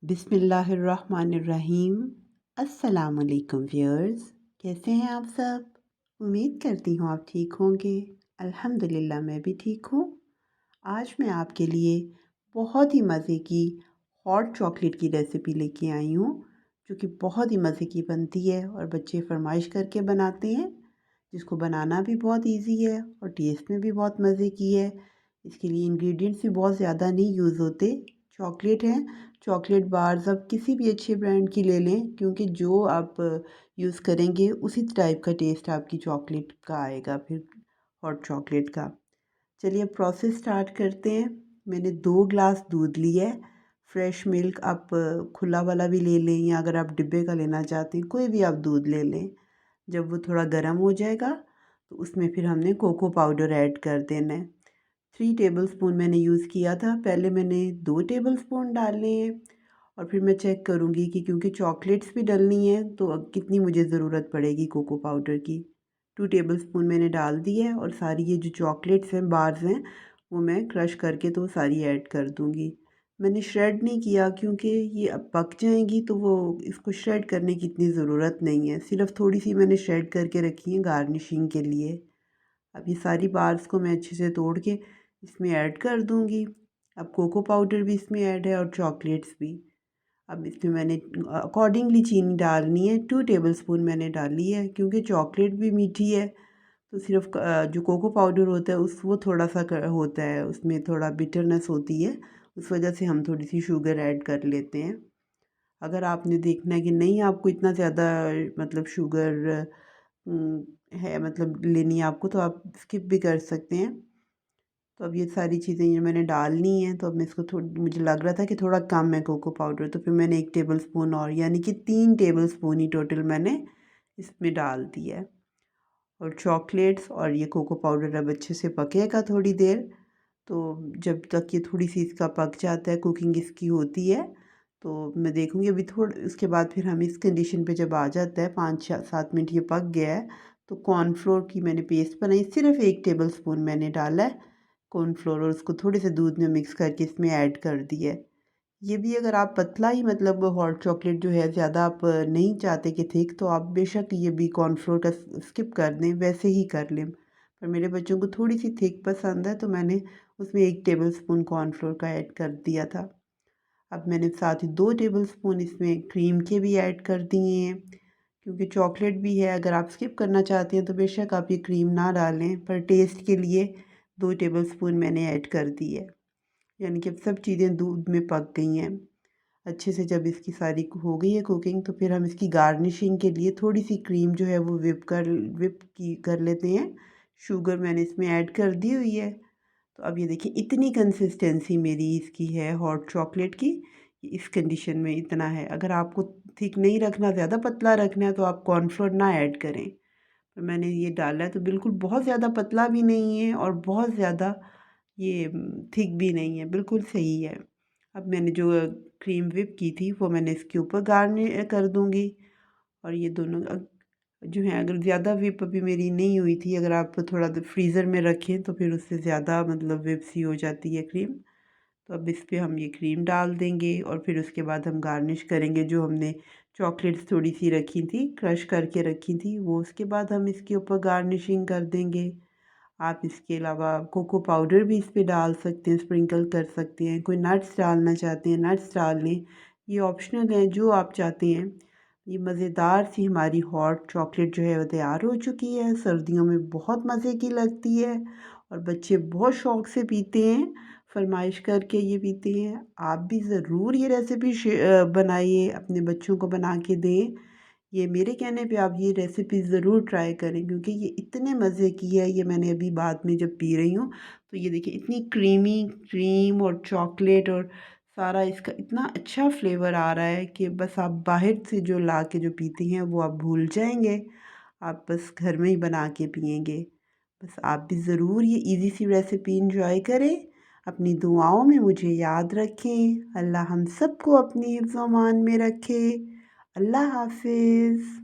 बिस्मिल्लाहिर्रहमानिर्रहीम। अस्सलामुअलैकुम व्यूअर्स, कैसे हैं आप सब? उम्मीद करती हूँ आप ठीक होंगे। अल्हम्दुलिल्लाह मैं भी ठीक हूँ। आज मैं आपके लिए बहुत ही मज़े की हॉट चॉकलेट की रेसिपी लेके आई हूँ, जो कि बहुत ही मज़े की बनती है और बच्चे फरमाइश करके बनाते हैं, जिसको बनाना भी बहुत इजी है और टेस्ट में भी बहुत मज़े की है। इसके लिए इंग्रेडिएंट्स भी बहुत ज़्यादा नहीं यूज़ होते। चॉकलेट है, चॉकलेट बार्स आप किसी भी अच्छे ब्रांड की ले लें, क्योंकि जो आप यूज़ करेंगे उसी टाइप का टेस्ट आपकी चॉकलेट का आएगा फिर, हॉट चॉकलेट का। चलिए प्रोसेस स्टार्ट करते हैं। मैंने 2 ग्लास दूध लिया है। फ्रेश मिल्क आप खुला वाला भी ले लें, या अगर आप डिब्बे का लेना चाहते हैं कोई भी आप दूध ले लें। जब वो थोड़ा गर्म हो जाएगा तो उसमें फिर हमने कोको पाउडर ऐड कर देना है। 3 टेबलस्पून मैंने यूज़ किया था। पहले मैंने 2 टेबलस्पून डालने हैं और फिर मैं चेक करूँगी कि क्योंकि चॉकलेट्स भी डलनी है तो अब कितनी मुझे ज़रूरत पड़ेगी कोको पाउडर की। 2 टेबलस्पून मैंने डाल दी है और सारी ये जो चॉकलेट्स हैं, बार्स हैं, वो मैं क्रश करके तो सारी ऐड कर दूँगी। मैंने श्रेड नहीं किया क्योंकि ये अब पक जाएँगी तो वो इसको श्रेड करने की इतनी ज़रूरत नहीं है। सिर्फ़ थोड़ी-सी मैंने श्रेड करके रखी है गार्निशिंग के लिए। अब ये सारी बार्स को मैं अच्छे से तोड़ के इसमें ऐड कर दूँगी। अब कोको पाउडर भी इसमें ऐड है और चॉकलेट्स भी। अब इसमें मैंने अकॉर्डिंगली चीनी डालनी है। 2 टेबलस्पून मैंने डाली है क्योंकि चॉकलेट भी मीठी है, तो सिर्फ़ जो कोको पाउडर होता है उस वो थोड़ा-सा होता है, उसमें थोड़ा बिटरनेस होती है, उस वजह से हम थोड़ी-सी शुगर ऐड कर लेते हैं। अगर आपने देखना है कि नहीं आपको इतना ज़्यादा मतलब शुगर है, मतलब लेनी है आपको, तो आप स्किप भी कर सकते हैं। तो अब ये सारी चीज़ें ये मैंने डालनी है, तो अब मैं इसको मुझे लग रहा था कि थोड़ा कम है कोको पाउडर, तो फिर मैंने 1 टेबलस्पून और, यानी कि 3 टेबलस्पून ही टोटल मैंने इसमें डाल दिया है। और चॉकलेट्स और ये कोको पाउडर अब अच्छे से पकेगा थोड़ी देर। तो जब तक ये थोड़ी-सी इसका पक जाता है, कुकिंग इसकी होती है, तो मैं देखूँगी अभी उसके बाद फिर हम इस कंडीशन पे जब आ जाता है 5-7 मिनट ये पक गया है, तो कॉर्नफ्लोर की मैंने पेस्ट बनाई, सिर्फ़ 1 टेबलस्पून मैंने डाला है कॉर्नफ्लोर और उसको थोड़े से दूध में मिक्स करके इसमें ऐड कर दिया है। ये भी अगर आप पतला ही, मतलब हॉट चॉकलेट जो है ज़्यादा आप नहीं चाहते कि थिक, तो आप बेशक ये भी कॉर्नफ्लोर का स्किप कर दें, वैसे ही कर लें। पर मेरे बच्चों को थोड़ी-सी थिक पसंद है, तो मैंने उसमें 1 टेबलस्पून कॉर्नफ्लोर का ऐड कर दिया था। अब मैंने साथ ही 2 टेबलस्पून इसमें क्रीम के भी ऐड कर दिए हैं, क्योंकि चॉकलेट भी है, अगर आप स्किप करना चाहते हैं तो बेशक आप ये क्रीम ना डालें, पर टेस्ट के लिए 2 टेबलस्पून मैंने ऐड कर दी है। यानी कि अब सब चीज़ें दूध में पक गई हैं। अच्छे से जब इसकी सारी हो गई है कुकिंग, तो फिर हम इसकी गार्निशिंग के लिए थोड़ी-सी क्रीम जो है वो विप की कर लेते हैं। शुगर मैंने इसमें ऐड कर दी हुई है। तो अब ये देखिए इतनी कंसिस्टेंसी मेरी इसकी है हॉट चॉकलेट की, इस कंडीशन में इतना है। अगर आपको थिक नहीं रखना, ज़्यादा पतला रखना है, तो आप कॉर्नफ्लोर ना ऐड करें। तो मैंने ये डाला है तो बिल्कुल बहुत ज़्यादा पतला भी नहीं है और बहुत ज़्यादा ये थिक भी नहीं है, बिल्कुल सही है। अब मैंने जो क्रीम व्हिप की थी वो मैंने इसके ऊपर गार्निश कर दूँगी। और ये दोनों जो है, अगर ज़्यादा व्हिप अभी मेरी नहीं हुई थी, अगर आप थोड़ा फ्रीज़र में रखें तो फिर उससे ज़्यादा मतलब व्हिप सी हो जाती है क्रीम। तो अब इस पे हम ये क्रीम डाल देंगे और फिर उसके बाद हम गार्निश करेंगे जो हमने चॉकलेट्स थोड़ी सी रखी थी, क्रश करके रखी थी, वो उसके बाद हम इसके ऊपर गार्निशिंग कर देंगे। आप इसके अलावा कोको पाउडर भी इस पे डाल सकते हैं, स्प्रिंकल कर सकते हैं। कोई नट्स डालना चाहते हैं नट्स डाल लें, ये ऑप्शनल है, जो आप चाहते हैं। ये मज़ेदार सी हमारी हॉट चॉकलेट जो है वो तैयार हो चुकी है। सर्दियों में बहुत मज़े की लगती है और बच्चे बहुत शौक़ से पीते हैं, फरमाइश करके ये पीते हैं। आप भी ज़रूर ये रेसिपी बनाइए, अपने बच्चों को बना के दें। ये मेरे कहने पे आप ये रेसिपी ज़रूर ट्राई करें, क्योंकि ये इतने मज़े की है। ये मैंने अभी बाद में जब पी रही हूँ, तो ये देखिए इतनी क्रीमी क्रीम और चॉकलेट और सारा इसका इतना अच्छा फ्लेवर आ रहा है कि बस आप बाहर से जो ला के जो पीती हैं वो आप भूल जाएंगे। आप बस घर में ही बना के पिएंगे। बस आप भी ज़रूर ये इजी सी रेसिपी इंजॉय करें। अपनी दुआओं में मुझे याद रखें। अल्लाह हम सबको अपनी हिफ्ज़-ओ-मान में रखे। अल्लाह हाफ़िज़।